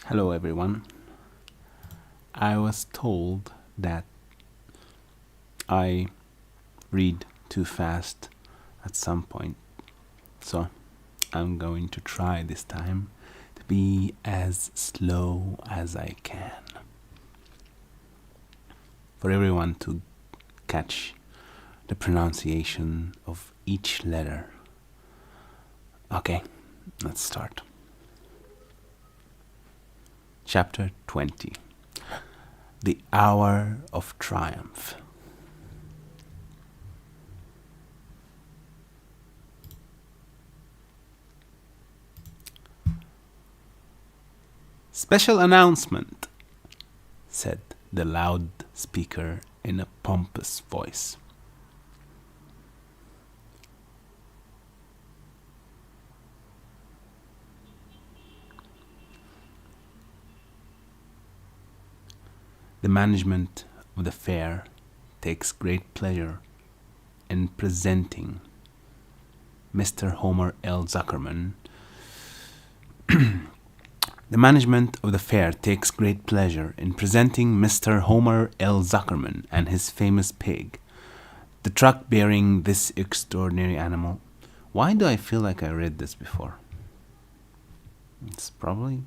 Hello, everyone. I was told that I read too fast at some point, so I'm going to try this time to be as slow as I can for everyone to catch the pronunciation of each letter. Okay, let's start. Chapter 20. The Hour of Triumph. Special announcement, said the loudspeaker in a pompous voice. The management of the fair takes great pleasure in presenting Mr. Homer L. Zuckerman. The management of the fair takes great pleasure in presenting Mr. Homer L. Zuckerman and his famous pig, the truck bearing this extraordinary animal. Why do I feel like I read this before? It's probably...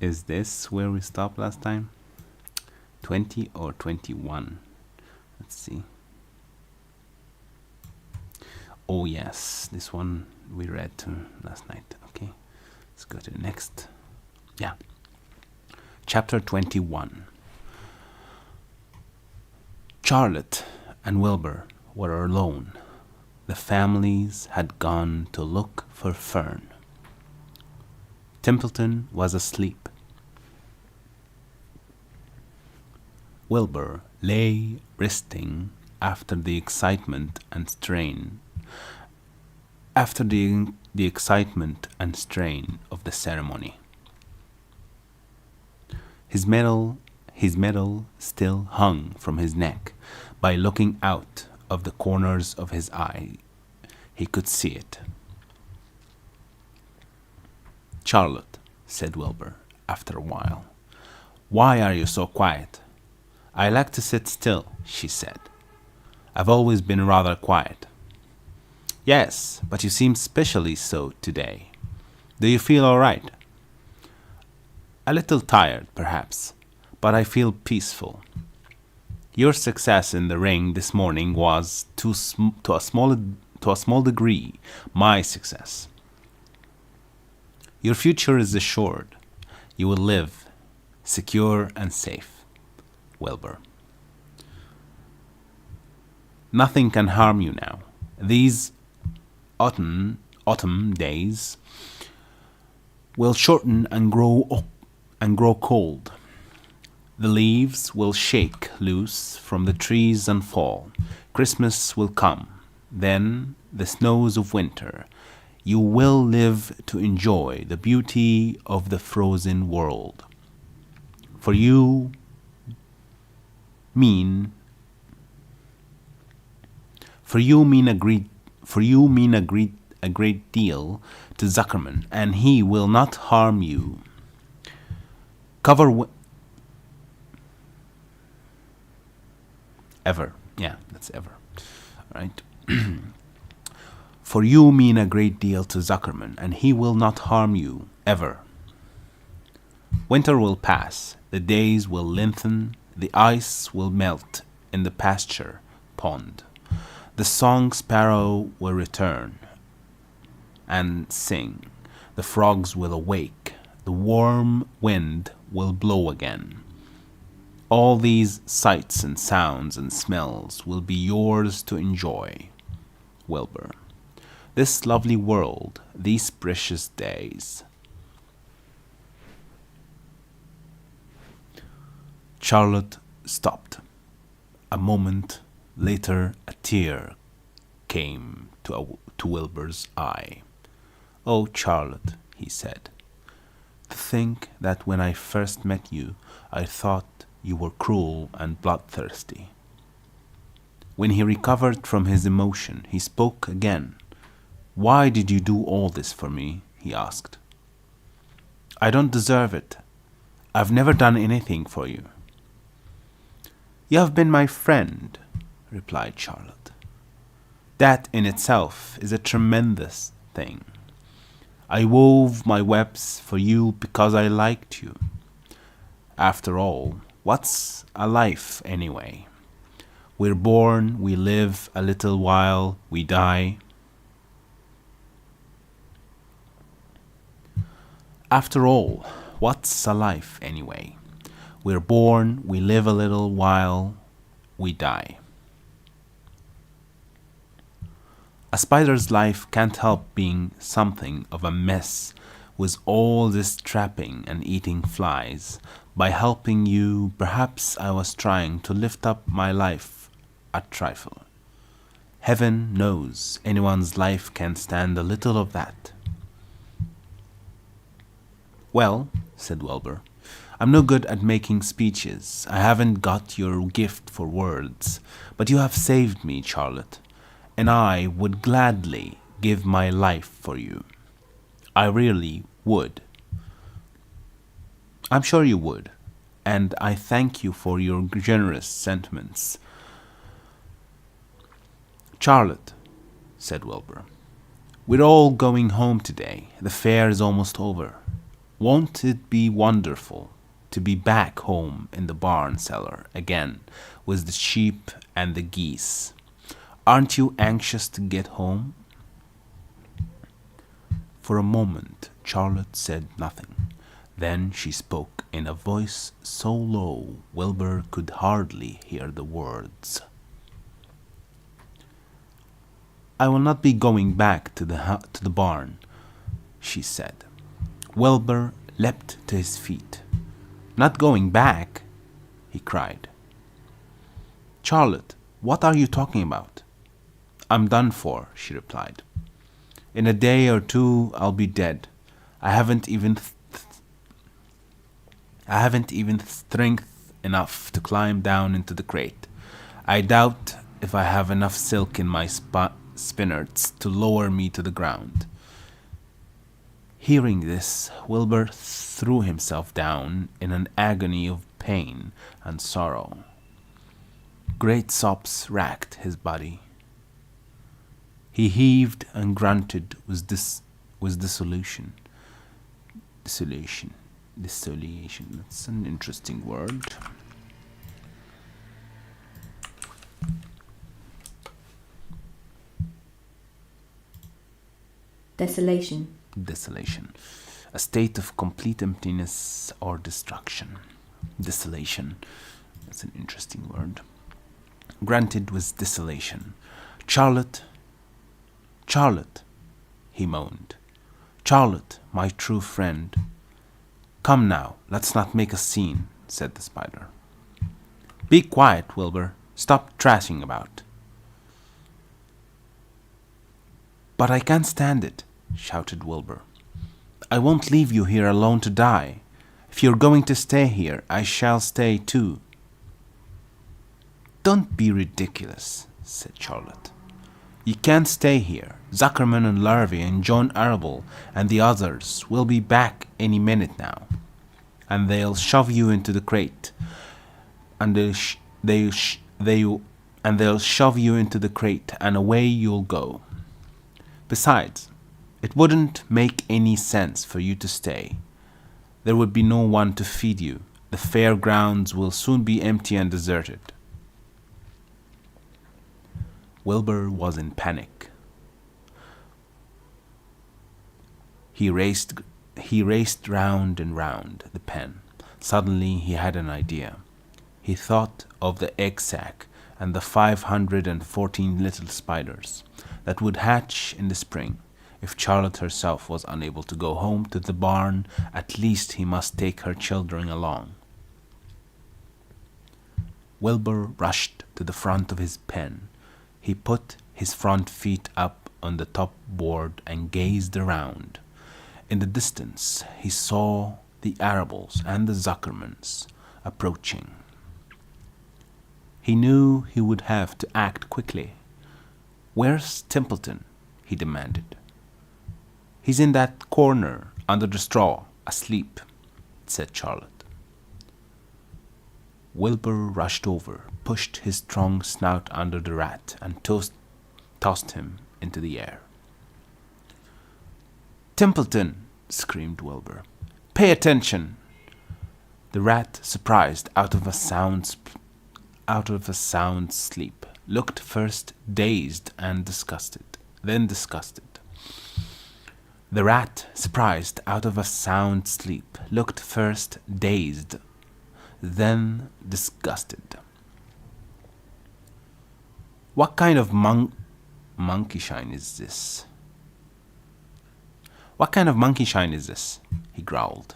Is this where we stopped last time? 20 or 21? Let's see. Oh yes, this one we read last night. Okay, let's go to the next. Yeah. Chapter 21. Charlotte and Wilbur were alone. The families had gone to look for Fern. Templeton was asleep. Wilbur lay resting after the excitement and strain of the ceremony. His medal still hung from his neck. By looking out of the corners of his eye, he could see it. Charlotte, said Wilbur, after a while, why are you so quiet? I like to sit still, she said. I've always been rather quiet. Yes, but you seem specially so today. Do you feel all right? A little tired, perhaps, but I feel peaceful. Your success in the ring this morning was, to a small degree, my success. Your future is assured. You will live, secure and safe. Wilbur. Nothing can harm you now. These autumn days will shorten and grow cold. The leaves will shake loose from the trees and fall. Christmas will come. Then the snows of winter. You will live to enjoy the beauty of the frozen world. For you mean a great deal to Zuckerman, and he will not harm you. Ever. Yeah, that's ever. All right. For you mean a great deal to Zuckerman, and he will not harm you, ever. Winter will pass, the days will lengthen, the ice will melt in the pasture pond. The song sparrow will return and sing. The frogs will awake. The warm wind will blow again. All these sights and sounds and smells will be yours to enjoy. Wilbur. This lovely world, these precious days. Charlotte stopped. A moment later, a tear came to Wilbur's eye. Oh, Charlotte, he said, to think that when I first met you, I thought you were cruel and bloodthirsty. When he recovered from his emotion, he spoke again. Why did you do all this for me? He asked. I don't deserve it. I've never done anything for you. You have been my friend, replied Charlotte. That in itself is a tremendous thing. I wove my webs for you because I liked you. After all, what's a life anyway? We're born, we live a little while, we die. After all, what's a life anyway? We're born, we live a little while, we die. A spider's life can't help being something of a mess with all this trapping and eating flies. By helping you, perhaps I was trying to lift up my life a trifle. Heaven knows anyone's life can stand a little of that. Well, said Wilbur, I'm no good at making speeches. I haven't got your gift for words. But you have saved me, Charlotte, and I would gladly give my life for you. I really would. I'm sure you would, and I thank you for your generous sentiments. Charlotte, said Wilbur, we're all going home today. The fair is almost over. Won't it be wonderful to be back home in the barn cellar again with the sheep and the geese? Aren't you anxious to get home? For a moment, Charlotte said nothing. Then she spoke in a voice so low Wilbur could hardly hear the words. I will not be going back to the barn, she said. Wilbur leapt to his feet. Not going back? He cried. Charlotte, what are you talking about? I'm done for, she replied. In a day or two I'll be dead. I haven't even strength enough to climb down into the crate. I doubt if I have enough silk in my spinnerets to lower me to the ground. Hearing this, Wilbur threw himself down in an agony of pain and sorrow. Great sobs racked his body. He heaved and grunted with desolation. Desolation. That's an interesting word. Desolation. Desolation. A state of complete emptiness or destruction. Desolation. That's an interesting word. Granted with desolation. Charlotte, he moaned. Charlotte, my true friend. Come now, let's not make a scene, said the spider. Be quiet, Wilbur. Stop trashing about. But I can't stand it, shouted Wilbur. I won't leave you here alone to die. If you're going to stay here, I shall stay too. Don't be ridiculous, said Charlotte. You can't stay here. Zuckerman and Larvae and John Arable and the others will be back any minute now. And they'll shove you into the crate. And they'll shove you into the crate, and away you'll go. Besides, it wouldn't make any sense for you to stay. There would be no one to feed you. The fairgrounds will soon be empty and deserted. Wilbur was in panic. He raced round and round the pen. Suddenly he had an idea. He thought of the egg sack and the 514 little spiders that would hatch in the spring. If Charlotte herself was unable to go home to the barn, at least he must take her children along. Wilbur rushed to the front of his pen. He put his front feet up on the top board and gazed around. In the distance, he saw the Arables and the Zuckermans approaching. He knew he would have to act quickly. Where's Templeton? He demanded. He's in that corner under the straw, Asleep, said Charlotte. Wilbur rushed over, pushed his strong snout under the rat, and tossed him into the air. Templeton, screamed Wilbur, pay attention! The rat, surprised out of a sound sleep, looked first dazed and disgusted, then disgusted. The rat, surprised out of a sound sleep, looked first dazed, then disgusted. What kind of monkey shine is this? What kind of monkey shine is this? He growled.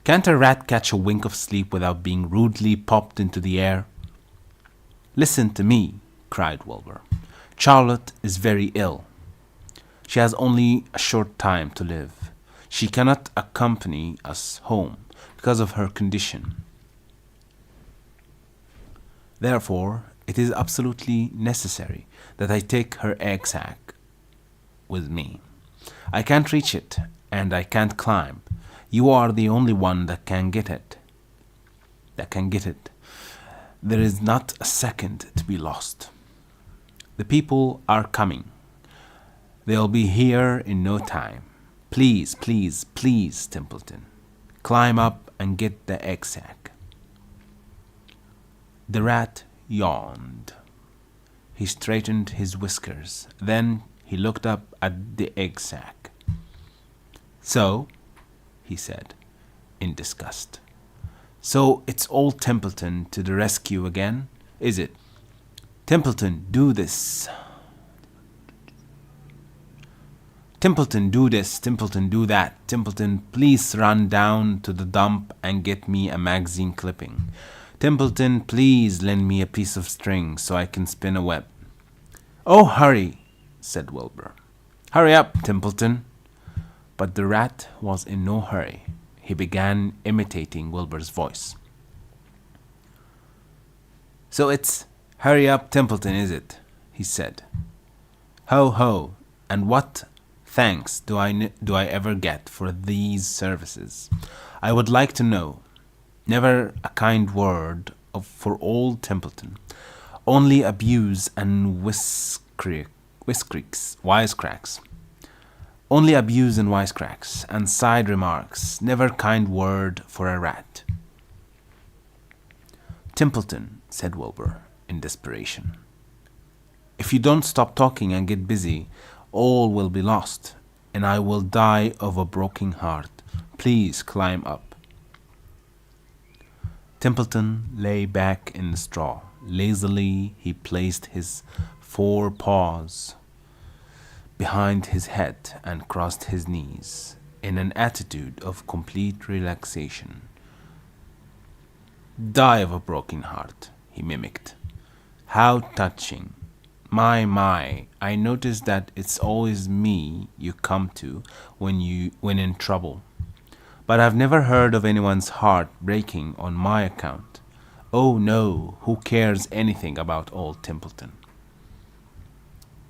Can't a rat catch a wink of sleep without being rudely popped into the air? Listen to me, cried Wilbur. Charlotte is very ill. She has only a short time to live. She cannot accompany us home because of her condition. Therefore, it is absolutely necessary that I take her egg sac with me. I can't reach it, and I can't climb. You are the only one that can get it. There is not a second to be lost. The people are coming. They'll be here in no time. Please, please, please, Templeton, climb up and get the egg sac. The rat yawned. He straightened his whiskers. Then he looked up at the egg sac. So, he said, in disgust. So it's old Templeton to the rescue again, is it? Templeton, do this. Templeton, do this. Templeton, do that. Templeton, please run down to the dump and get me a magazine clipping. Templeton, please lend me a piece of string so I can spin a web. Oh, hurry, said Wilbur. Hurry up, Templeton. But the rat was in no hurry. He began imitating Wilbur's voice. So it's hurry up, Templeton, is it? He said. Ho, ho, and what thanks do I ever get for these services? I would like to know. Never a kind word for old Templeton. Only abuse and wisecracks. Only abuse and wisecracks and side remarks. Never kind word for a rat. Templeton, said Wilbur in desperation, if you don't stop talking and get busy, all will be lost, and I will die of a broken heart. Please climb up. Templeton lay back in the straw. Lazily he placed his 4 paws behind his head and crossed his knees in an attitude of complete relaxation. Die of a broken heart, he mimicked. How touching. My, I notice that it's always me you come to when in trouble. But I've never heard of anyone's heart breaking on my account. Oh no, who cares anything about old Templeton?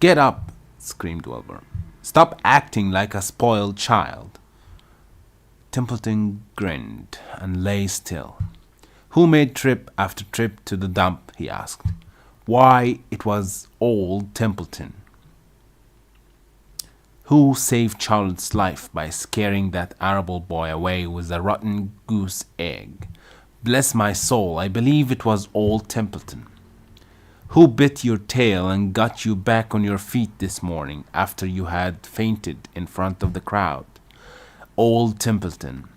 Get up, screamed Wilbur. Stop acting like a spoiled child. Templeton grinned and lay still. Who made trip after trip to the dump? He asked. Why, it was old Templeton. Who saved Charlotte's life by scaring that arable boy away with a rotten goose egg? Bless my soul, I believe it was old Templeton. Who bit your tail and got you back on your feet this morning after you had fainted in front of the crowd? Old Templeton.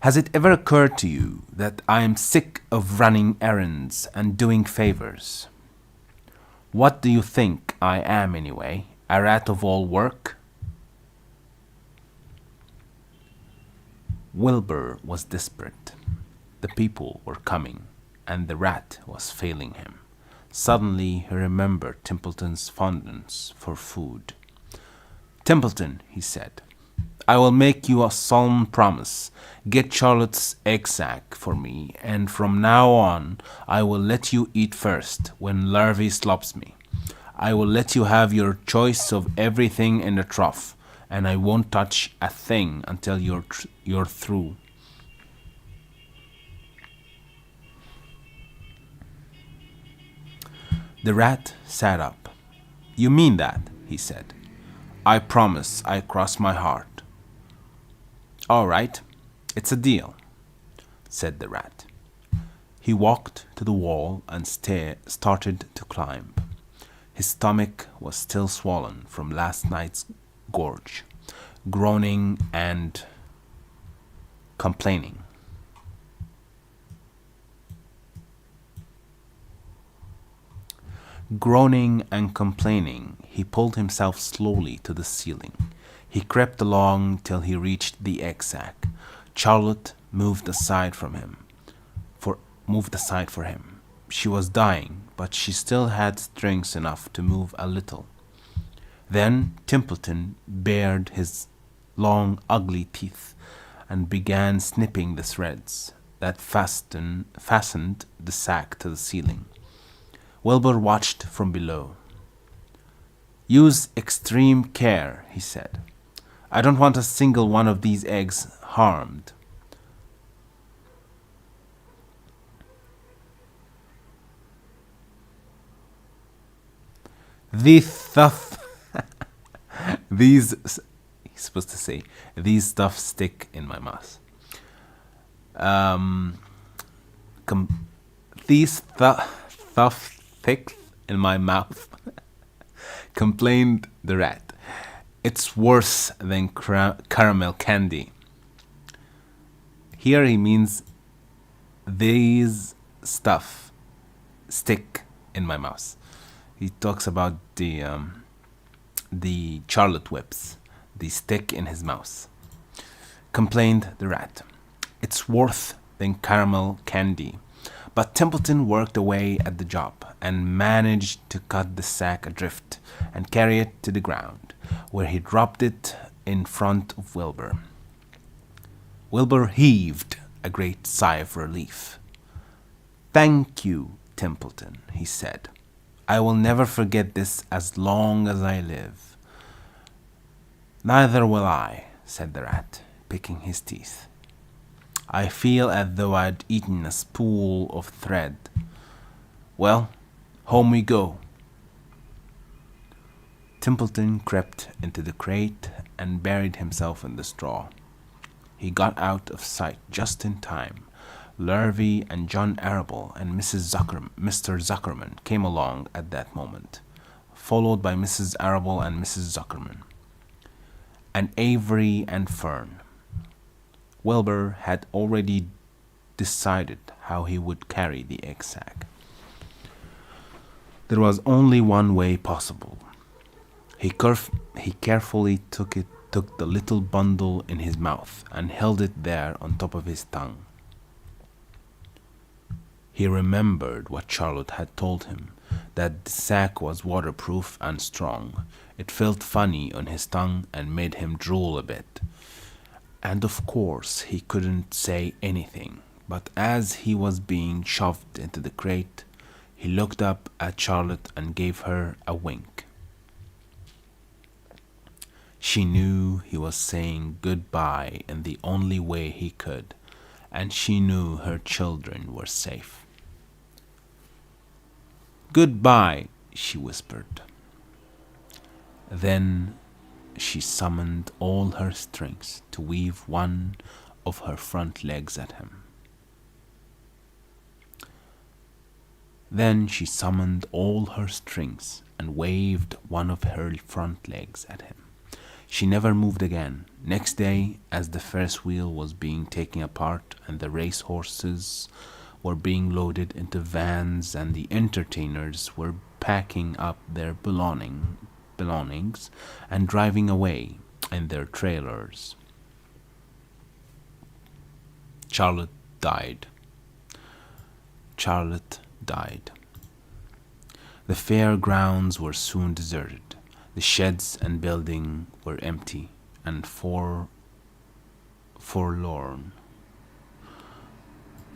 Has it ever occurred to you that I am sick of running errands and doing favors? What do you think I am anyway? A rat of all work? Wilbur was desperate. The people were coming, and the rat was failing him. Suddenly he remembered Templeton's fondness for food. Templeton, he said, I will make you a solemn promise. Get Charlotte's egg sac for me, and from now on I will let you eat first when Larvae slops me. I will let you have your choice of everything in the trough, and I won't touch a thing until you're through. The rat sat up. You mean that? He said. I promise, I cross my heart. All right, it's a deal, said the rat. He walked to the wall and started to climb. His stomach was still swollen from last night's gorge, groaning and complaining. Groaning and complaining, he pulled himself slowly to the ceiling. He crept along till he reached the egg sack. Charlotte moved aside for him. She was dying, but she still had strength enough to move a little. Then Templeton bared his long, ugly teeth and began snipping the threads that fastened the sack to the ceiling. Wilbur watched from below. Use extreme care, he said. I don't want a single one of these eggs harmed. These stuff, he's supposed to say, these stuff stick in my mouth. These stuff stick in my mouth, complained the rat. It's worse than caramel candy. Here he means these stuff stick in my mouth. He talks about the Charlotte whips. They stick in his mouth. Complained the rat. It's worse than caramel candy. But Templeton worked away at the job and managed to cut the sack adrift and carry it to the ground, where he dropped it in front of Wilbur. Wilbur heaved a great sigh of relief. Thank you, Templeton, he said. I will never forget this as long as I live. Neither will I, said the rat, picking his teeth. I feel as though I'd eaten a spool of thread. Well, home we go. Templeton crept into the crate and buried himself in the straw. He got out of sight just in time. Lurvy and John Arable and Mr. Zuckerman came along at that moment, followed by Mrs. Arable and Mrs. Zuckerman, and Avery and Fern. Wilbur had already decided how he would carry the egg sack. There was only one way possible. He carefully took the little bundle in his mouth and held it there on top of his tongue. He remembered what Charlotte had told him, that the sack was waterproof and strong. It felt funny on his tongue and made him drool a bit. And of course he couldn't say anything, but as he was being shoved into the crate, he looked up at Charlotte and gave her a wink. She knew he was saying goodbye in the only way he could, and she knew her children were safe. Goodbye, she whispered. Then she summoned all her strength to weave one of her front legs at him. Then she summoned all her strength and waved one of her front legs at him. She never moved again. Next day, as the Ferris wheel was being taken apart and the race horses were being loaded into vans and the entertainers were packing up their belongings and driving away in their trailers, Charlotte died. The fair grounds were soon deserted. The sheds and buildings were empty and forlorn.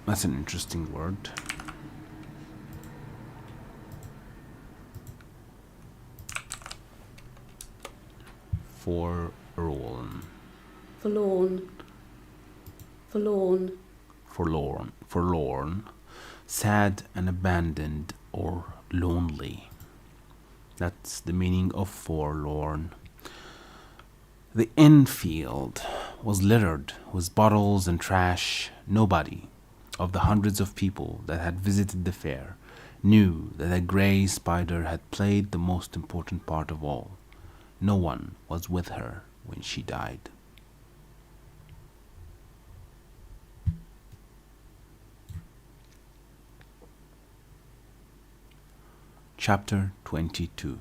That's an interesting word. forlorn, forlorn, forlorn, forlorn, sad and abandoned or lonely. That's the meaning of forlorn. The infield was littered with bottles and trash. Nobody of the hundreds of people that had visited the fair knew that a grey spider had played the most important part of all. No one was with her when she died. Chapter 22.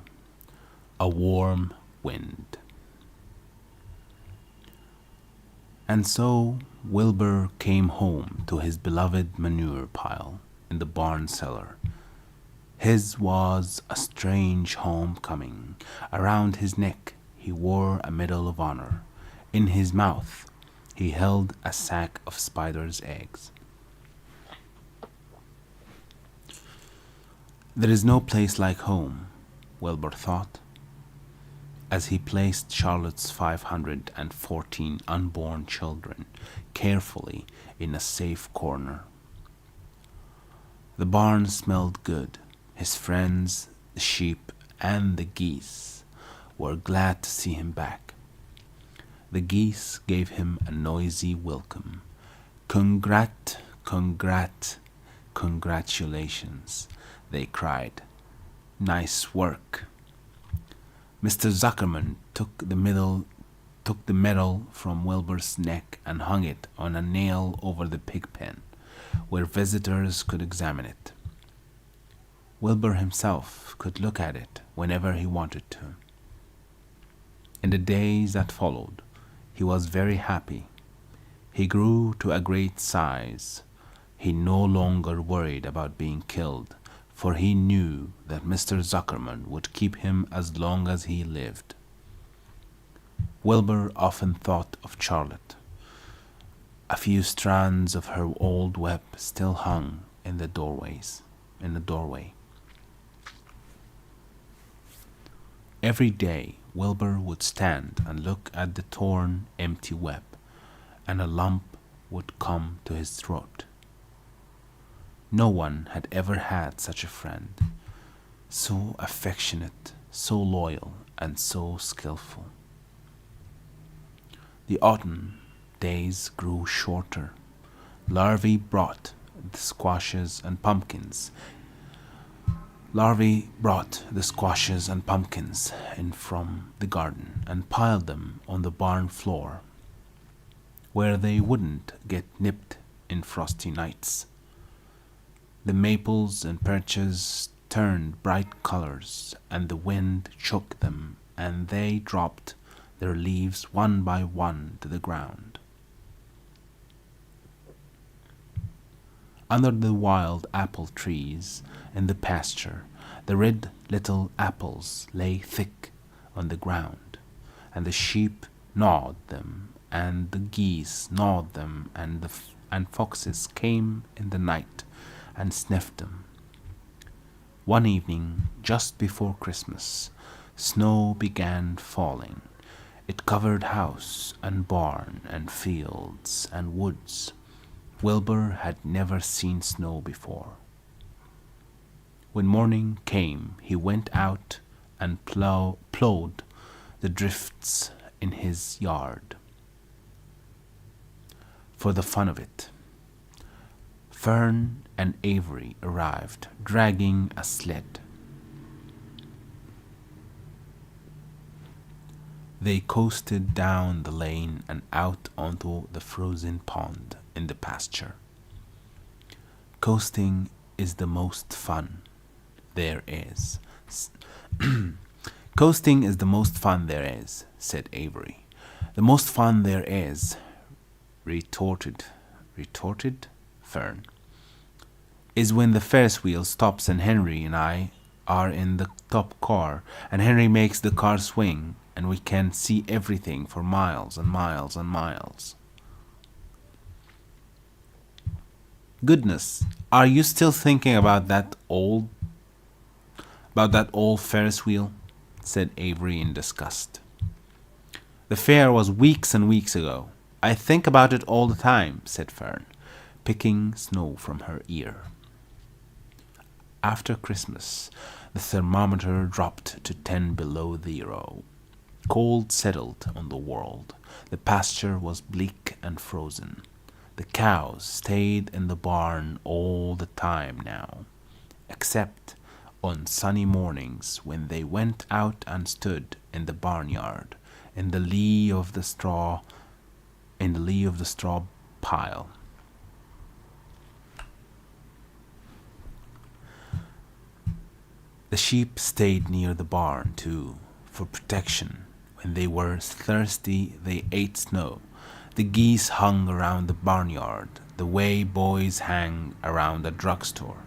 A Warm Wind. And so Wilbur came home to his beloved manure pile in the barn cellar. His was a strange homecoming. Around his neck he wore a Medal of Honor. In his mouth he held a sack of spiders' eggs. There is no place like home, Wilbur thought, as he placed Charlotte's 514 unborn children carefully in a safe corner. The barn smelled good. His friends, the sheep, and the geese were glad to see him back. The geese gave him a noisy welcome. Congratulations, they cried. Nice work. Mr. Zuckerman took the medal from Wilbur's neck and hung it on a nail over the pig pen, where visitors could examine it. Wilbur himself could look at it whenever he wanted to. In the days that followed, he was very happy. He grew to a great size. He no longer worried about being killed, for he knew that Mr. Zuckerman would keep him as long as he lived. Wilbur often thought of Charlotte. A few strands of her old web still hung in the doorway. Every day Wilbur would stand and look at the torn, empty web, and a lump would come to his throat. No one had ever had such a friend, so affectionate, so loyal, and so skillful. The autumn days grew shorter. Larvae brought the squashes and pumpkins in from the garden and piled them on the barn floor, where they wouldn't get nipped in frosty nights. The maples and birches turned bright colors, and the wind shook them, and they dropped their leaves one by one to the ground. Under the wild apple trees in the pasture, the red little apples lay thick on the ground, and the sheep gnawed them, and the geese gnawed them, and foxes came in the night and sniffed them. One evening, just before Christmas, snow began falling. It covered house and barn and fields and woods. Wilbur had never seen snow before. When morning came, he went out and plowed the drifts in his yard for the fun of it. Fern and Avery arrived, dragging a sled. They coasted down the lane and out onto the frozen pond in the pasture. Coasting is the most fun there is. Coasting is the most fun there is, said Avery. The most fun there is, retorted Fern, is when the Ferris wheel stops and Henry and I are in the top car, and Henry makes the car swing, and we can see everything for miles and miles and miles. Goodness, are you still thinking about that old Ferris wheel? Said Avery in disgust. The fair was weeks and weeks ago. I think about it all the time, said Fern, picking snow from her ear. After Christmas, the thermometer dropped to 10 below zero. Cold settled on the world. The pasture was bleak and frozen. The cows stayed in the barn all the time now, except on sunny mornings when they went out and stood in the barnyard in the lee of the straw pile. The sheep stayed near the barn too, for protection. When they were thirsty, they ate snow. The geese hung around the barnyard, the way boys hang around a drugstore.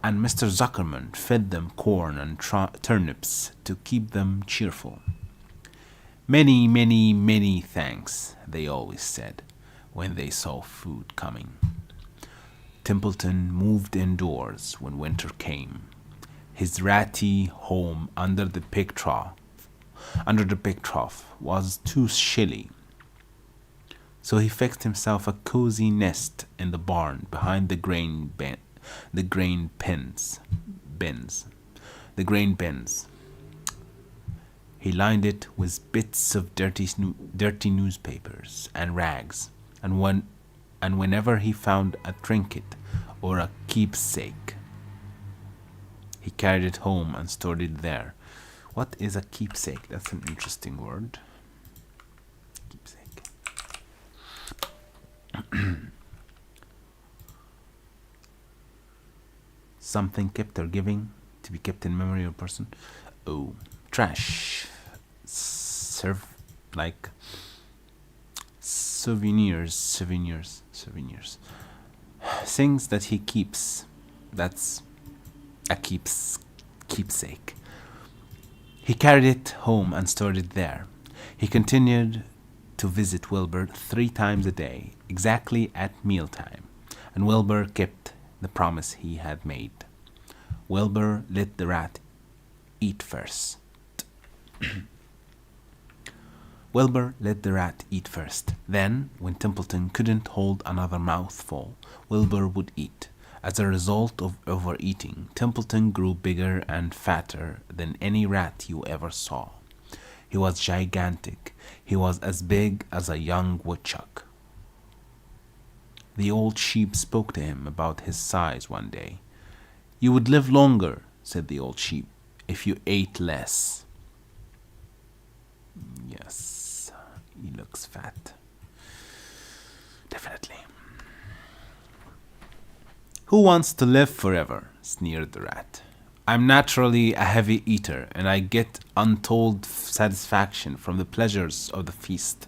And Mr. Zuckerman fed them corn and turnips to keep them cheerful. Many, many, many thanks, they always said, when they saw food coming. Templeton moved indoors when winter came. His ratty home under the pig trough was too chilly. So he fixed himself a cozy nest in the barn behind the grain bins. He lined it with bits of dirty newspapers and rags, and whenever he found a trinket or a keepsake, he carried it home and stored it there. What is a keepsake? That's an interesting word. Keepsake. Something kept or giving to be kept in memory of a person. Oh, trash. Like souvenirs. Things that he keeps. That's a keepsake. He carried it home and stored it there. He continued to visit Wilbur 3 times a day, exactly at mealtime, and Wilbur kept the promise he had made. Wilbur let the rat eat first. Wilbur let the rat eat first. Then, when Templeton couldn't hold another mouthful, Wilbur would eat. As a result of overeating, Templeton grew bigger and fatter than any rat you ever saw. He was gigantic. He was as big as a young woodchuck. The old sheep spoke to him about his size one day. "You would live longer," said the old sheep, "if you ate less." Yes, he looks fat. Definitely. "Who wants to live forever?" sneered the rat. "I'm naturally a heavy eater, and I get untold satisfaction from the pleasures of the feast."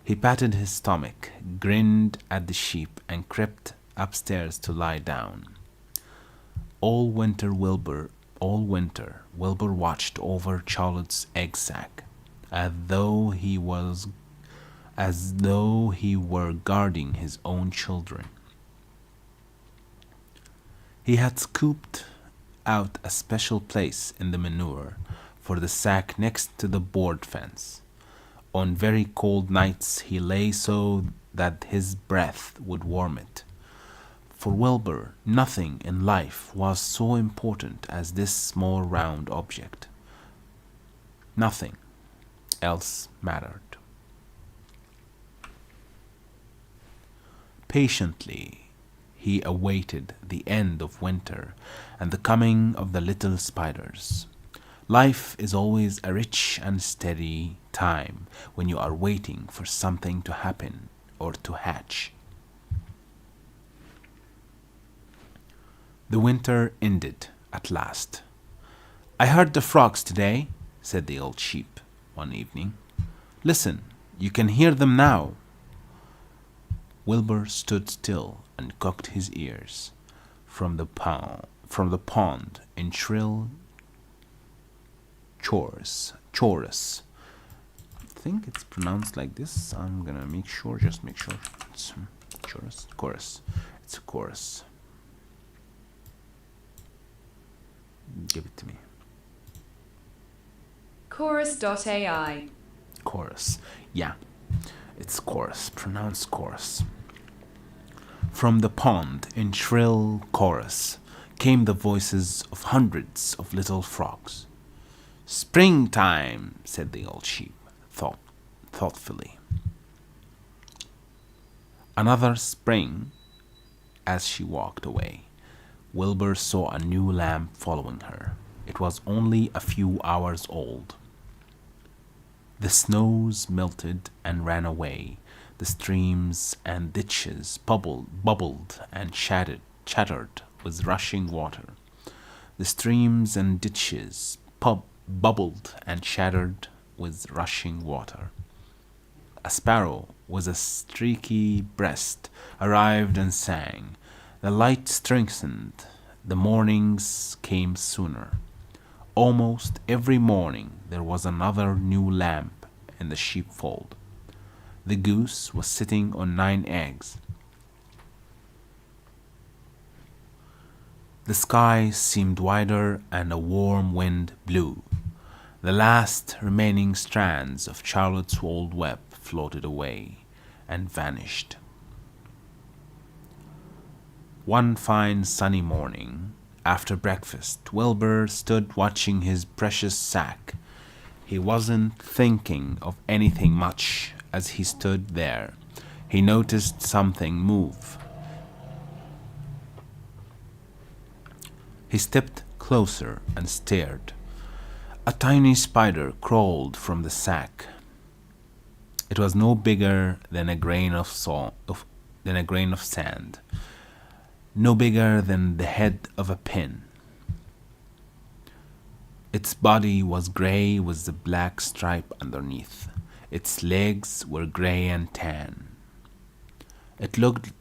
He patted his stomach, grinned at the sheep, and crept upstairs to lie down. All winter, Wilbur watched over Charlotte's egg sack, as though he were guarding his own children. He had scooped out a special place in the manure for the sack next to the board fence. On very cold nights he lay so that his breath would warm it. For Wilbur, nothing in life was so important as this small round object. Nothing else mattered. Patiently, he awaited the end of winter and the coming of the little spiders. Life is always a rich and steady time when you are waiting for something to happen or to hatch. The winter ended at last. "I heard the frogs today," said the old sheep one evening. "Listen, you can hear them now." Wilbur stood still and cocked his ears. From the pond in shrill chorus. I think it's pronounced like this. I'm gonna make sure. It's chorus. It's a chorus. Give it to me. Chorus.ai. Chorus. Yeah, it's chorus. Pronounced chorus. From the pond, in shrill chorus, came the voices of hundreds of little frogs. "Springtime," said the old sheep, thoughtfully. Another spring. As she walked away, Wilbur saw a new lamp following her. It was only a few hours old. The snows melted and ran away. The streams and ditches bubbled and chattered with rushing water. The streams and ditches bubbled and chattered with rushing water. A sparrow with a streaky breast arrived and sang. The light strengthened. The mornings came sooner. Almost every morning there was another new lamp in the sheepfold. The goose was sitting on 9 eggs. The sky seemed wider and a warm wind blew. The last remaining strands of Charlotte's old web floated away and vanished. One fine sunny morning, after breakfast, Wilbur stood watching his precious sack. He wasn't thinking of anything much as he stood there. He noticed something move. He stepped closer and stared. A tiny spider crawled from the sack. It was no bigger than a grain of sand, no bigger than the head of a pin. Its body was gray with the black stripe underneath. Its legs were gray and tan. It looked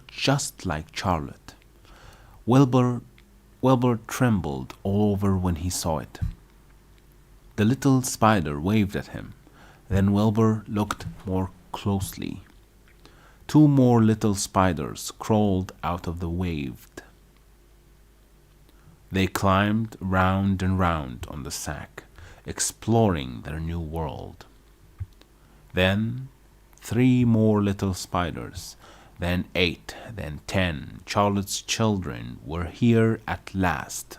just like Charlotte. Wilbur trembled all over when he saw it. The little spider waved at him. Then Wilbur looked more closely. 2 more little spiders crawled out of the wave. They climbed round and round on the sack, exploring their new world. Then 3 more little spiders, then 8, then 10. Charlotte's children were here at last.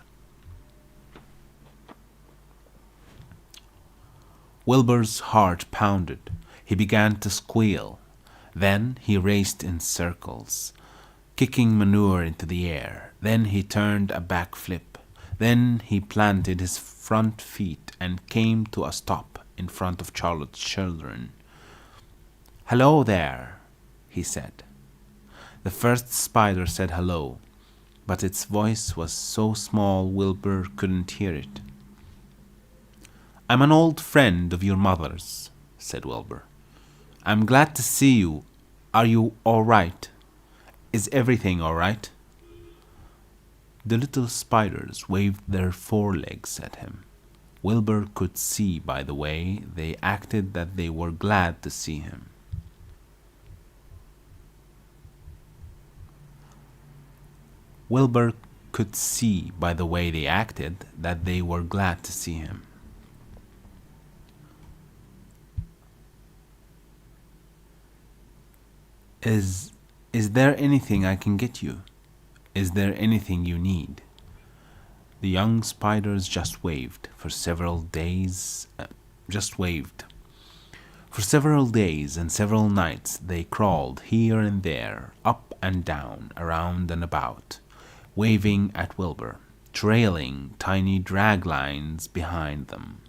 Wilbur's heart pounded. He began to squeal. Then he raced in circles, kicking manure into the air. Then he turned a backflip. Then he planted his front feet and came to a stop in front of Charlotte's children. "Hello there," he said. The first spider said hello, but its voice was so small Wilbur couldn't hear it. "I'm an old friend of your mother's," said Wilbur. "I'm glad to see you. Are you all right? Is everything all right?" The little spiders waved their forelegs at him. Wilbur could see by the way they acted that they were glad to see him. Wilbur could see by the way they acted that they were glad to see him. Is there anything I can get you? Is there anything you need?" The young spiders just waved for several days. For several days and several nights they crawled here and there, up and down, around and about, waving at Wilbur, trailing tiny drag lines behind them,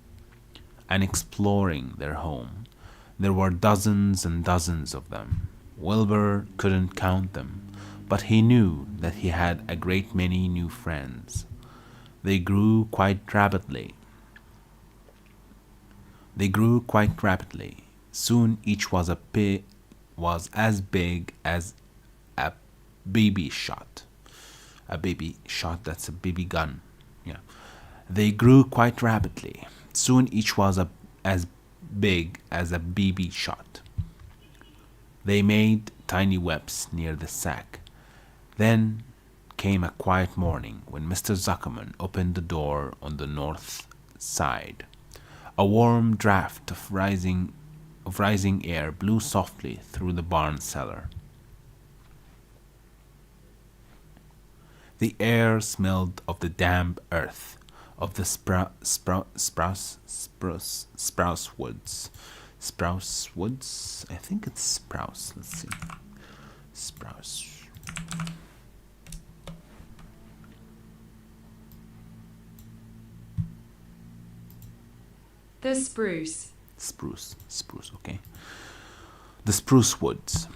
and exploring their home. There were dozens and dozens of them. Wilbur couldn't count them, but he knew that he had a great many new friends. They grew quite rapidly. Soon each was as big as a baby shot. A baby shot, that's a baby gun. Yeah. They grew quite rapidly. Soon each was as big as a baby shot. They made tiny webs near the sack. Then came a quiet morning when Mr. Zuckerman opened the door on the north side. A warm draft of rising air blew softly through the barn cellar. The air smelled of the damp earth, of the spruce woods. Spruce woods? I think it's spruce. Let's see. Spruce. The spruce. Spruce, okay. The spruce woods.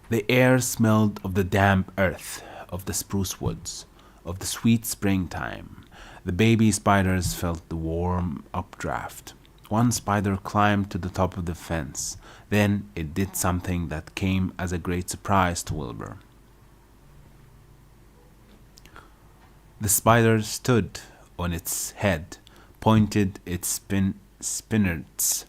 The air smelled of the damp earth, of the spruce woods, of the sweet springtime. The baby spiders felt the warm updraft. One spider climbed to the top of the fence. Then it did something that came as a great surprise to Wilbur. The spider stood on its head, pointed its spinnerets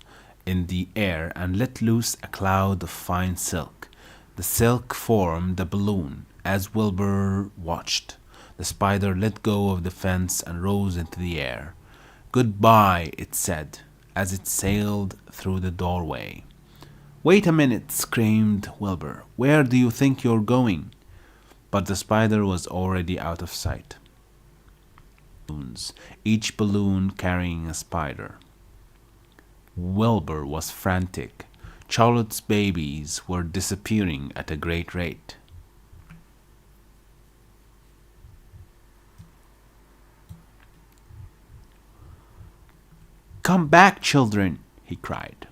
in the air, and let loose a cloud of fine silk. The silk formed a balloon. As Wilbur watched, the spider let go of the fence and rose into the air. "Goodbye," it said, as it sailed through the doorway. "Wait a minute," screamed Wilbur. "Where do you think you're going?" But the spider was already out of sight. Each balloon carrying a spider. Wilbur was frantic. Charlotte's babies were disappearing at a great rate. "Come back, children," he cried.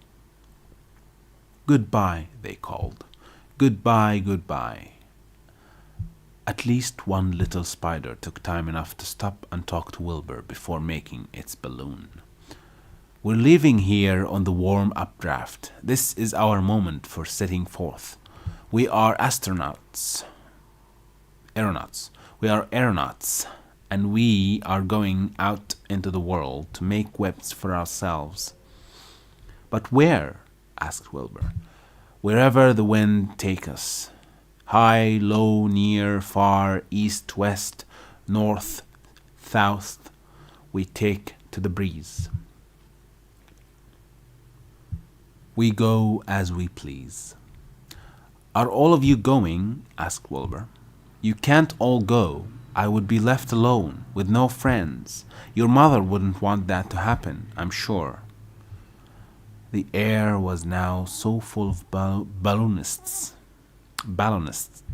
"Goodbye," they called. "Goodbye, goodbye." At least one little spider took time enough to stop and talk to Wilbur before making its balloon. "We're leaving here on the warm updraft. This is our moment for setting forth. We are aeronauts. We are aeronauts, and we are going out into the world to make webs for ourselves." "But where?" asked Wilbur. "Wherever the wind takes us. High, low, near, far, east, west, north, south, we take to the breeze. We go as we please." "Are all of you going?" asked Wilbur. "You can't all go. I would be left alone, with no friends. Your mother wouldn't want that to happen, I'm sure." The air was now so full of balloonists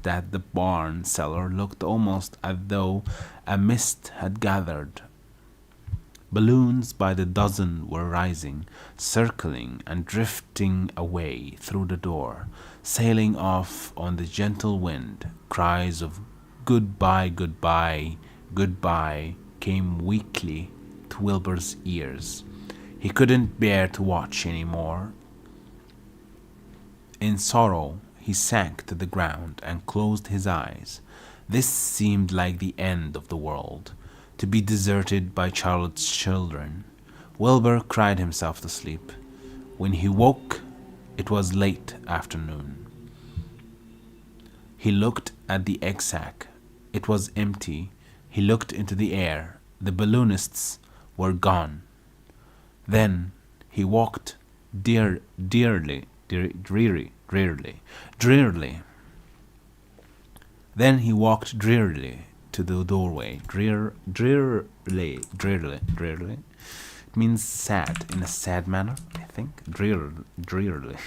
that the barn cellar looked almost as though a mist had gathered. Balloons by the dozen were rising, circling, and drifting away through the door, sailing off on the gentle wind. Cries of "Goodbye, goodbye, goodbye" came weakly to Wilbur's ears. He couldn't bear to watch any more. In sorrow, he sank to the ground and closed his eyes. This seemed like the end of the world, to be deserted by Charlotte's children. Wilbur cried himself to sleep. When he woke, it was late afternoon. He looked at the egg sack. It was empty. He looked into the air. The balloonists were gone. Then he walked drearily. Then he walked drearily to the doorway. Drearily. It means sad, in a sad manner, I think. Drearily. Drearily,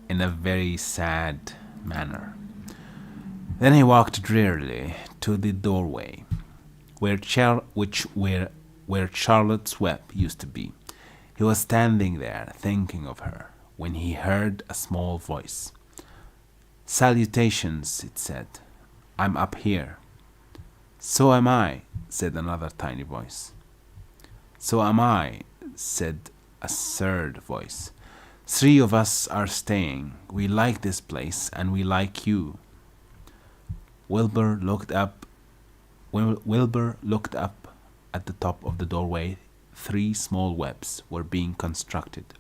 in a very sad manner. Then he walked drearily to the doorway, where Charlotte's web used to be. He was standing there, thinking of her, when he heard a small voice. "Salutations," it said. "I'm up here." "So am I," said another tiny voice. "So am I," said a third voice. "Three of us are staying. We like this place, and we like you." Wilbur looked up at the top of the doorway. 3 small webs were being constructed.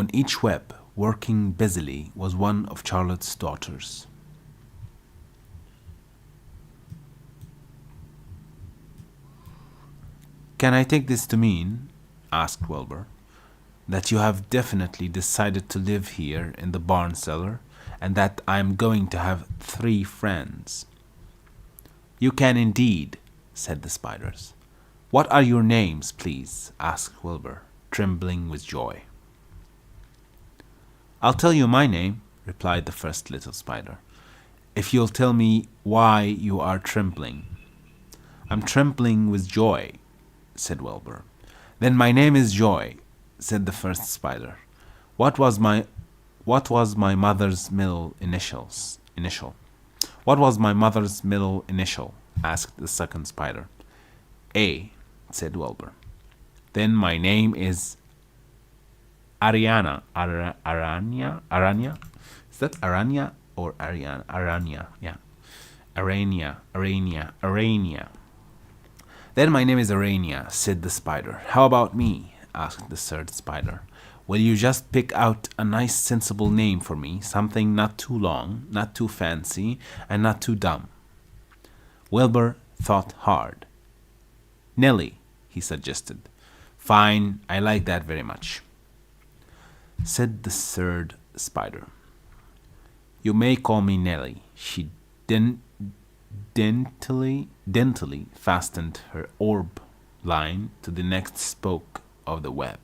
On each web, working busily, was one of Charlotte's daughters. Can I take this to mean, asked Wilbur, that you have definitely decided to live here in the barn cellar, and that I am going to have 3 friends? You can indeed, said the spiders. What are your names, please? Asked Wilbur, trembling with joy. I'll tell you my name, replied the first little spider, if you'll tell me why you are trembling. I'm trembling with joy, said Wilbur. Then my name is Joy, said the first spider. What was my mother's middle initial? What was my mother's middle initial? Asked the second spider. A, said Wilbur. Then my name is Ariana. Aranya? Is that Aranya or Ariana? Aranya, yeah. Arania. Then my name is Arania, said the spider. How about me? Asked the third spider. Will you just pick out a nice sensible name for me, something not too long, not too fancy, and not too dumb? Wilbur thought hard. Nellie, he suggested. Fine, I like that very much, said the third spider. You may call me Nellie. She daintily fastened her orb line to the next spoke of the web.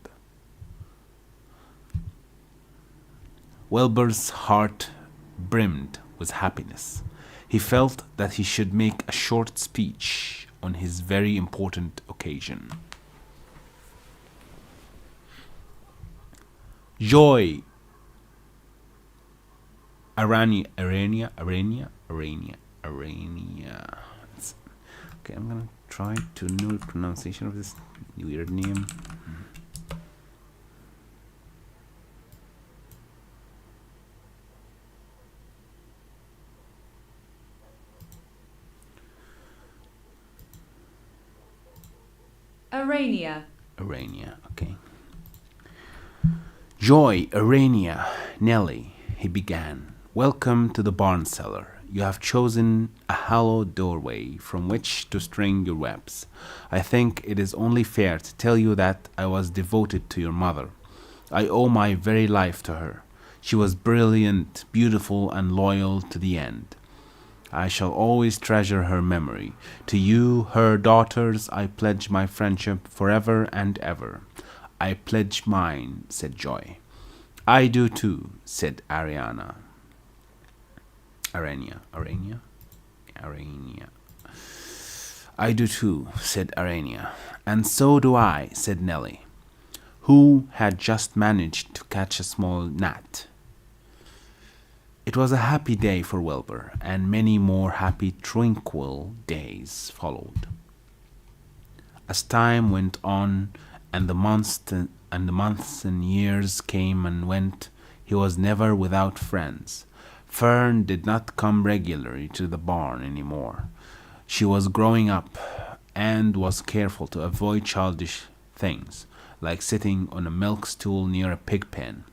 Wilbur's heart brimmed with happiness. He felt that he should make a short speech on his very important occasion. Joy! Arania. Okay, I'm gonna try to know the pronunciation of this weird name. Arania, okay. Joy, Arania, Nellie, he began. Welcome to the barn cellar. You have chosen a hollow doorway from which to string your webs. I think it is only fair to tell you that I was devoted to your mother. I owe my very life to her. She was brilliant, beautiful, and loyal to the end. I shall always treasure her memory. To you, her daughters, I pledge my friendship forever and ever. I pledge mine, said Joy. I do too, said Arania. I do too, said Arania. And so do I, said Nellie, who had just managed to catch a small gnat. It was a happy day for Wilbur, and many more happy, tranquil days followed. As time went on, and the months and years came and went, he was never without friends. Fern did not come regularly to the barn any more. She was growing up and was careful to avoid childish things, like sitting on a milk stool near a pig pen.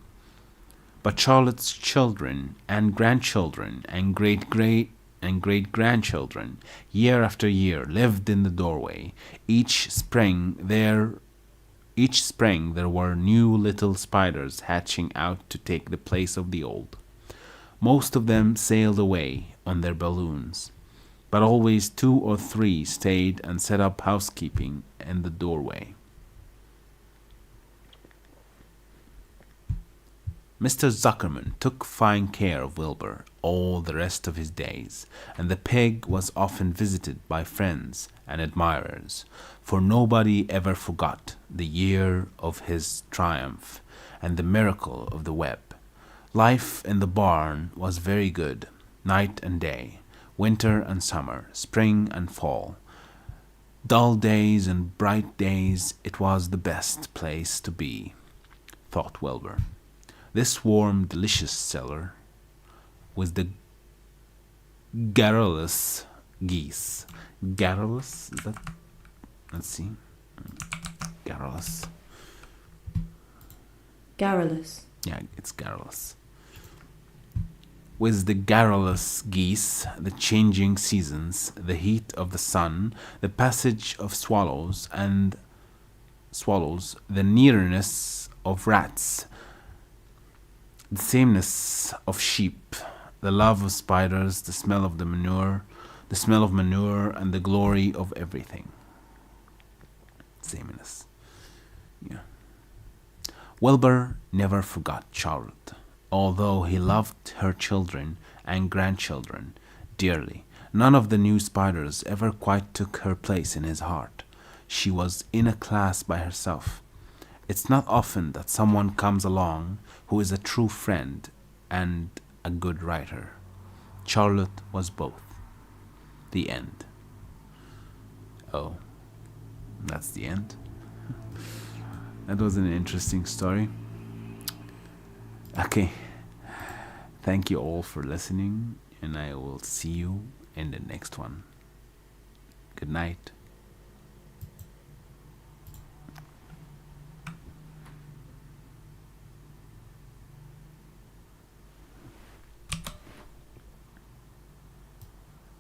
But Charlotte's children and grandchildren and great-grandchildren, year after year, lived in the doorway. Each spring there were new little spiders hatching out to take the place of the old. Most of them sailed away on their balloons, but always 2 or 3 stayed and set up housekeeping in the doorway. Mr. Zuckerman took fine care of Wilbur all the rest of his days, and the pig was often visited by friends and admirers, for nobody ever forgot the year of his triumph and the miracle of the web. Life in the barn was very good, night and day, winter and summer, spring and fall. Dull days and bright days, it was the best place to be, thought Wilbur. This warm, delicious cellar with the garrulous geese. Garrulous? Is that? Let's see. Garrulous. Yeah, it's garrulous. With the garrulous geese, the changing seasons, the heat of the sun, the passage of swallows, the nearness of rats, the sameness of sheep, the love of spiders, the smell of manure, and the glory of everything. Sameness. Yeah. Wilbur never forgot Charlotte, although he loved her children and grandchildren dearly. None of the new spiders ever quite took her place in his heart. She was in a class by herself. It's not often that someone comes along who is a true friend and a good writer. Charlotte was both. The end. Oh, that's the end. That was an interesting story. Okay. Thank you all for listening, and I will see you in the next one. Good night.